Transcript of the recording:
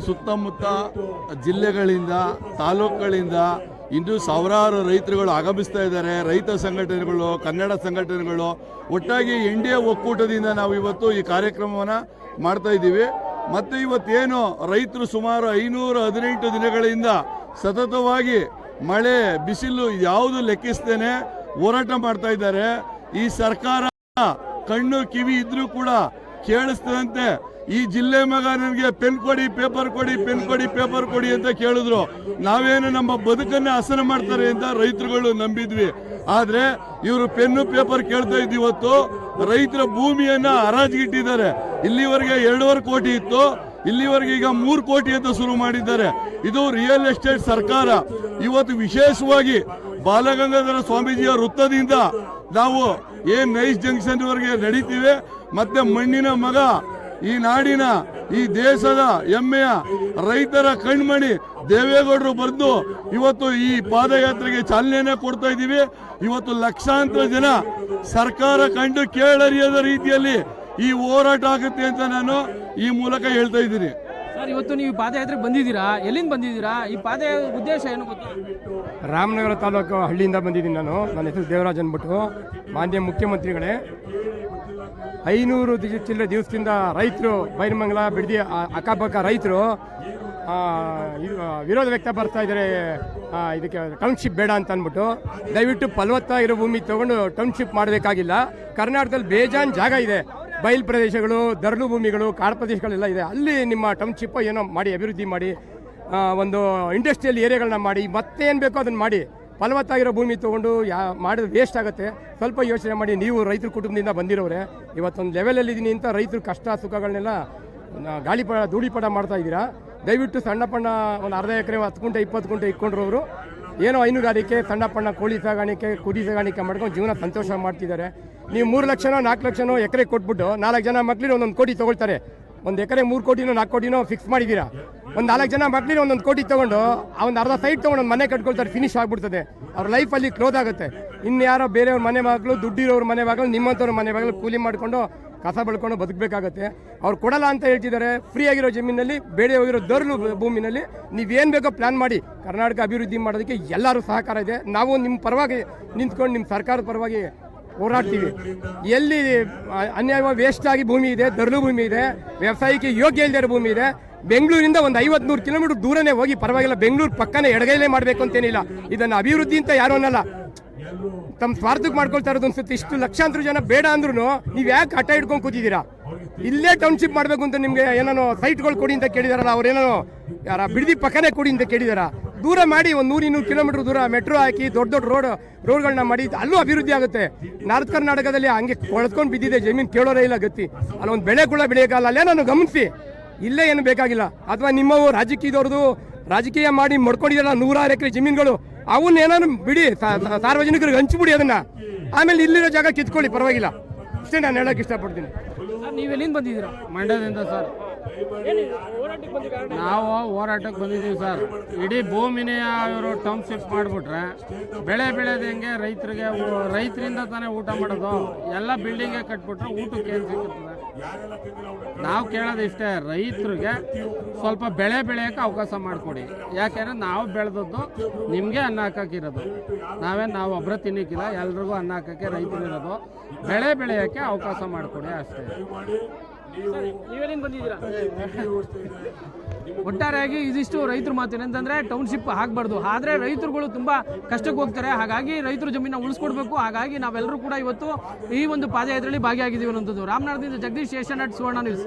ಸುತ್ತಮುತ್ತ ಜಿಲ್ಲೆಗಳಿಂದ ತಾಲೂಕುಗಳಿಂದ ಇಂದು ಸಾವಿರಾರು ರೈತರುಗಳು ಆಗಮಿಸ್ತಾ ಇದ್ದಾರೆ. ರೈತ ಸಂಘಟನೆಗಳು, ಕನ್ನಡ ಸಂಘಟನೆಗಳು ಒಟ್ಟಾಗಿ ಇಂಡಿಯಾ ಒಕ್ಕೂಟದಿಂದ ನಾವು ಇವತ್ತು ಈ ಕಾರ್ಯಕ್ರಮವನ್ನು ಮಾಡ್ತಾ ಇದ್ದೀವಿ. ಮತ್ತು ಇವತ್ತೇನು ರೈತರು ಸುಮಾರು 518 ದಿನಗಳಿಂದ ಸತತವಾಗಿ ಮಳೆ ಬಿಸಿಲು ಯಾವುದು ಲೆಕ್ಕಿಸ್ತೇನೆ ಹೋರಾಟ ಮಾಡ್ತಾ ಇದ್ದಾರೆ. ಈ ಸರ್ಕಾರ ಕಣ್ಣು ಕಿವಿ ಇದ್ರೂ ಕೂಡ ಕೇಳಿಸ್ತದಂತೆ ಈ ಜಿಲ್ಲೆ ಮಗ ನನಗೆ ಪೆನ್ ಕೊಡಿ, ಪೇಪರ್ ಕೊಡಿ, ಪೆನ್ ಕೊಡಿ, ಪೇಪರ್ ಕೊಡಿ ಅಂತ ಕೇಳಿದ್ರು. ನಾವೇನು ನಮ್ಮ ಬದುಕನ್ನೇ ಹಸನ ಮಾಡ್ತಾರೆ ಅಂತ ರೈತರುಗಳು ನಂಬಿದ್ವಿ. ಆದ್ರೆ ಇವರು ಪೆನ್ನು ಪೇಪರ್ ಕೇಳ್ತಾ ಇದ್ದು ಇವತ್ತು ರೈತರ ಭೂಮಿಯನ್ನ ಹರಾಜಿಗಿಟ್ಟಿದ್ದಾರೆ. ಇಲ್ಲಿವರೆಗೆ 2.5 ಕೋಟಿ ಇತ್ತು, ಇಲ್ಲಿವರೆಗೆ ಈಗ 3 ಕೋಟಿ ಅಂತ ಶುರು ಮಾಡಿದ್ದಾರೆ. ಇದು ರಿಯಲ್ ಎಸ್ಟೇಟ್ ಸರ್ಕಾರ. ಇವತ್ತು ವಿಶೇಷವಾಗಿ ಬಾಲಗಂಗಾಧರ ಸ್ವಾಮೀಜಿಯ ವೃತ್ತದಿಂದ ನಾವು ನೈಸ್ ಜಂಕ್ಷನ್ ವರೆಗೆ ನಡೀತೀವಿ. ಮತ್ತೆ ಮಣ್ಣಿನ ಮಗ, ಈ ನಾಡಿನ, ಈ ದೇಶದ ಹೆಮ್ಮೆಯ ರೈತರ ಕಣ್ಮಣಿ ದೇವೇಗೌಡರು ಬಂದು ಇವತ್ತು ಈ ಪಾದಯಾತ್ರೆಗೆ ಚಾಲನೆಯನ್ನ ಕೊಡ್ತಾ ಇದ್ದೀವಿ. ಇವತ್ತು ಲಕ್ಷಾಂತರ ಜನ ಸರ್ಕಾರ ಕಂಡು ಕೇಳರಿಯದ ರೀತಿಯಲ್ಲಿ ಈ ಹೋರಾಟ ಆಗುತ್ತೆ ಅಂತ ನಾನು ಈ ಮೂಲಕ ಹೇಳ್ತಾ ಇದ್ದೀನಿ. ಸರ್, ಇವತ್ತು ನೀವು ಪಾದಯಾತ್ರೆಗೆ ಬಂದಿದ್ದೀರಾ, ಎಲ್ಲಿಂದ ಬಂದಿದ್ದೀರಾ? ಈ ಪಾದ ಉದ್ದೇಶ ಏನು ಗೊತ್ತಾ? ರಾಮನಗರ ತಾಲೂಕು ಹಳ್ಳಿಯಿಂದ ಬಂದಿದ್ದೀನಿ ನಾನು. ನನ್ನ ಹೆಸರು ದೇವರಾಜ್ ಅಂದ್ಬಿಟ್ಟು. ಮಾನ್ಯ ಮುಖ್ಯಮಂತ್ರಿಗಳೇ, 500 ಚಿಲ್ಲರೆ ದಿವಸದಿಂದ ರೈತರು ಬೈರಮಂಗಲ ಬಿಡದಿ ಅಕ್ಕಪಕ್ಕ ರೈತರು ವಿರೋಧ ವ್ಯಕ್ತಪಡಿಸ್ತಾ ಇದ್ದಾರೆ. ಇದಕ್ಕೆ ಟೌನ್ಶಿಪ್ ಬೇಡ ಅಂತ ಅಂದ್ಬಿಟ್ಟು ದಯವಿಟ್ಟು ಫಲವತ್ತಾಗಿರೋ ಭೂಮಿ ತೊಗೊಂಡು ಟೌನ್ಶಿಪ್ ಮಾಡಬೇಕಾಗಿಲ್ಲ. ಕರ್ನಾಟಕದಲ್ಲಿ ಬೇಜಾನ್ ಜಾಗ ಇದೆ, ಬಯಲು ಪ್ರದೇಶಗಳು, ದರಳು ಭೂಮಿಗಳು, ಕಾಡು ಪ್ರದೇಶಗಳೆಲ್ಲ ಇದೆ. ಅಲ್ಲಿ ನಿಮ್ಮ ಟೌನ್ಶಿಪ್ ಏನೋ ಮಾಡಿ, ಅಭಿವೃದ್ಧಿ ಮಾಡಿ, ಒಂದು ಇಂಡಸ್ಟ್ರಿಯಲ್ ಏರಿಯಾಗಳನ್ನ ಮಾಡಿ, ಮತ್ತೇನು ಬೇಕೋ ಅದನ್ನು ಮಾಡಿ. ಫಲವತ್ತಾಗಿರೋ ಭೂಮಿ ತೊಗೊಂಡು ಮಾಡೋದು ವೇಸ್ಟ್ ಆಗುತ್ತೆ. ಸ್ವಲ್ಪ ಯೋಚನೆ ಮಾಡಿ. ನೀವು ರೈತರ ಕುಟುಂಬದಿಂದ ಬಂದಿರೋರೆ, ಇವತ್ತೊಂದು ಲೆವೆಲಲ್ಲಿದ್ದೀನಿ ಅಂತ ರೈತರ ಕಷ್ಟ ಸುಖಗಳನ್ನೆಲ್ಲ ಧೂಳಿಪಟ ಮಾಡ್ತಾ ಇದ್ದೀರಾ. ದಯವಿಟ್ಟು ಸಣ್ಣ ಪಣ್ಣ ಒಂದು ಅರ್ಧ ಎಕರೆ 10 ಗುಂಟೆ 20 ಗುಂಟೆ ಇಟ್ಕೊಂಡ್ರವರು ಏನೋ ಹೈನುಗಾರಿಕೆ, ಸಣ್ಣ ಪಣ್ಣ ಕೋಳಿ ಸಾಗಾಣಿಕೆ, ಕುರಿ ಸಾಗಾಣಿಕೆ ಮಾಡ್ಕೊಂಡು ಜೀವನ ಸಂತೋಷ ಮಾಡ್ತಿದ್ದಾರೆ. ನೀವು 3 ಲಕ್ಷನೋ 4 ಲಕ್ಷನೋ ಎಕರೆ ಕೊಟ್ಬಿಟ್ಟು 4 ಜನ ಮಕ್ಳಿಗೆ 1 ಕೋಟಿ ತೊಗೊಳ್ತಾರೆ. 1 ಎಕರೆ 3 ಕೋಟಿನೋ 4 ಕೋಟಿನೋ ಫಿಕ್ಸ್ ಮಾಡಿದ್ದೀರಾ. 4 ಜನ ಮಕ್ಳಿಗೆ 1 ಕೋಟಿ ತೊಗೊಂಡು ಒಂದು ಅರ್ಧ ಸೈಟ್ ತೊಗೊಂಡು ಒಂದು ಮನೆ ಕಟ್ಕೊಳ್ತಾರೆ, ಫಿನಿಶ್ ಆಗ್ಬಿಡ್ತದೆ. ಅವ್ರ ಲೈಫಲ್ಲಿ ಕ್ಲೋಸ್ ಆಗುತ್ತೆ. ಇನ್ಯಾರೋ ಬೇರೆಯವ್ರ ಮನೆ ಮಗಳು, ದುಡ್ಡಿರೋರ ಮನೆ ಮಗಳು, ನಿಮ್ಮಂಥವ್ರ ಮನೆ ಮಗಳು ಕೂಲಿ ಮಾಡಿಕೊಂಡು ಕಸ ಬೆಳ್ಕೊಂಡು ಬದುಕಬೇಕಾಗತ್ತೆ. ಅವ್ರು ಕೊಡಲ್ಲ ಅಂತ ಹೇಳ್ತಿದ್ದಾರೆ. ಫ್ರೀ ಆಗಿರೋ ಜಮೀನಲ್ಲಿ, ಬೇಡ ಹೋಗಿರೋ ದೊರಲು ಭೂಮಿನಲ್ಲಿ ನೀವೇನು ಬೇಕೋ ಪ್ಲಾನ್ ಮಾಡಿ ಕರ್ನಾಟಕ ಅಭಿವೃದ್ಧಿ ಮಾಡೋದಕ್ಕೆ ಎಲ್ಲರೂ ಸಹಕಾರ ಇದೆ. ನಾವು ನಿಮ್ಮ ಪರವಾಗಿ ನಿಂತ್ಕೊಂಡು ನಿಮ್ಮ ಸರ್ಕಾರದ ಪರವಾಗಿ ಹೋರಾಡ್ತೀವಿ. ಎಲ್ಲಿ ಅನ್ಯಾಯವಾಗಿ ವೇಸ್ಟ್ ಆಗಿ ಭೂಮಿ ಇದೆ, ದರಳು ಭೂಮಿ ಇದೆ, ವ್ಯವಸಾಯಕ್ಕೆ ಯೋಗ್ಯ ಇಲ್ಲದೆ ಭೂಮಿ ಇದೆ, ಬೆಂಗಳೂರಿಂದ ಒಂದು 50-100 ಕಿಲೋಮೀಟರ್ ದೂರನೇ ಹೋಗಿ ಪರವಾಗಿಲ್ಲ, ಬೆಂಗಳೂರು ಪಕ್ಕನೇ ಎಡಗೈಲೇ ಮಾಡಬೇಕು ಅಂತೇನಿಲ್ಲ. ಇದನ್ನು ಅಭಿವೃದ್ಧಿ ಅಂತ ಯಾರು ಅನ್ನಲ್ಲ, ತಮ್ಮ ಸ್ವಾರ್ಥಕ್ಕೆ ಮಾಡ್ಕೊಳ್ತಾ ಇರೋದು ಅನ್ಸುತ್ತೆ. ಇಷ್ಟು ಲಕ್ಷಾಂತರ ಜನ ಬೇಡ ಅಂದ್ರೂ ನೀವು ಯಾಕೆ ಹಠ ಹಿಡ್ಕೊಂಡು ಕೂತಿದ್ದೀರಾ? ಇಲ್ಲೇ ಟೌನ್ಶಿಪ್ ಮಾಡಬೇಕು ಅಂತ ನಿಮಗೆ ಏನೋ ಸೈಟ್ಗಳು ಕೊಡಿ ಅಂತ ಕೇಳಿದಾರಲ್ಲ, ಅವ್ರೇನೋ ಯಾರ ಬಿಡದಿ ಪಕ್ಕನೇ ಕೊಡಿ ಅಂತ ಕೇಳಿದಾರ. ದೂರ ಮಾಡಿ, ಒಂದು 100-200 ಕಿಲೋಮೀಟರ್ ದೂರ ಮೆಟ್ರೋ ಹಾಕಿ ದೊಡ್ಡ ದೊಡ್ಡ ರೋಡ್ಗಳನ್ನ ಮಾಡಿ, ಅಲ್ಲೂ ಅಭಿವೃದ್ಧಿ ಆಗುತ್ತೆ. ನಾರ್ತ್ ಕರ್ನಾಟಕದಲ್ಲಿ ಹಂಗೆ ಕೊಳ್ಕೊಂಡು ಬಿದ್ದಿದೆ ಜಮೀನು, ಕೇಳೋರೇ ಇಲ್ಲ ಗತಿ. ಅಲ್ಲೊಂದು ಬೆಳೆ ಕೂಡ ಬೆಳೆಯೋಕ್ಕಲ್ಲ. ಅಲ್ಲೇ ನಾನು ಗಮನಿಸಿ, ಇಲ್ಲೇ ಏನು ಬೇಕಾಗಿಲ್ಲ. ಅಥವಾ ನಿಮ್ಮವು ರಾಜಕೀಯದವ್ರದ್ದು ರಾಜಕೀಯ ಮಾಡಿ ಮಡ್ಕೊಂಡಿರಲ್ಲ 100 ಎಕರೆ ಜಮೀನುಗಳು, ಅವನ್ನ ಏನಾದ್ರು ಬಿಡಿ, ಸಾರ್ವಜನಿಕರಿಗೆ ಹಂಚ್ಬಿಡಿ ಅದನ್ನ. ಆಮೇಲೆ ಇಲ್ಲಿರೋ ಜಾಗ ಕಿತ್ಕೊಳ್ಳಿ, ಪರವಾಗಿಲ್ಲ. ಇಷ್ಟೇ ನಾನು ಹೇಳಕ್ ಇಷ್ಟಪಡ್ತೀನಿ. ನೀವು ಎಲ್ಲಿಂದ ಬಂದಿದ್ದೀರಾ? ಮಂಡ್ಯದಿಂದ ಸರ್. ನಾವು ಹೋರಾಟಕ್ಕೆ ಬಂದಿದ್ದೀವಿ ಸರ್. ಇಡೀ ಭೂಮಿನೇ ಅವರು ಟೌನ್ಶಿಪ್ ಮಾಡಿಬಿಟ್ರೆ ಬೆಳೆ ಬೆಳೆದು ಹೆಂಗೆ? ರೈತರಿಂದ ತಾನೇ ಊಟ ಮಾಡೋದು. ಎಲ್ಲ ಬಿಲ್ಡಿಂಗೇ ಕಟ್ಬಿಟ್ರೆ ಊಟಕ್ಕೆ ಏನು ಸಿಗುತ್ತದೆ? ನಾವು ಕೇಳೋದು ಇಷ್ಟೇ, ರೈತರಿಗೆ ಸ್ವಲ್ಪ ಬೆಳೆ ಬೆಳೆಯೋಕ್ಕೆ ಅವಕಾಶ ಮಾಡಿಕೊಡಿ. ಯಾಕೆಂದರೆ ನಾವು ಬೆಳೆದದ್ದು ನಿಮಗೆ ಅನ್ನ ಹಾಕೋಕ್ಕಿರೋದು, ನಾವು ಒಬ್ಬರೇ ತಿನ್ನೋಕ್ಕಿಲ್ಲ, ಎಲ್ರಿಗೂ ಅನ್ನ ಹಾಕೋಕ್ಕೆ ರೈತರಿರೋದು. ಬೆಳೆ ಬೆಳೆಯೋಕ್ಕೆ ಅವಕಾಶ ಮಾಡಿಕೊಡಿ ಅಷ್ಟೇ. ನೀವೇನೇನು ಬಂದಿದ್ದೀರಾ? ಒಟ್ಟಾರೆಯಾಗಿ ಇದಿಷ್ಟು ರೈತರ ಮಾತು ಏನಂತಂದ್ರೆ ಟೌನ್ಶಿಪ್ ಆಗಬಾರ್ದು, ಆದರೆ ರೈತರುಗಳು ತುಂಬಾ ಕಷ್ಟಕ್ಕೆ ಹೋಗ್ತಾರೆ. ಹಾಗಾಗಿ ರೈತರ ಜಮೀನ ಉಳಿಸ್ಕೊಡ್ಬೇಕು. ಹಾಗಾಗಿ ನಾವೆಲ್ಲರೂ ಕೂಡ ಇವತ್ತು ಈ ಒಂದು ಪಾದಯಾತ್ರೆಯಲ್ಲಿ ಭಾಗಿಯಾಗಿದ್ದೀವಿ ಅನ್ನೋಂಥದ್ದು. ರಾಮನಗರದಿಂದ ಜಗದೀಶ್, ಏಷ್ಯಾನೆಟ್ ಸುವರ್ಣ ನ್ಯೂಸ್.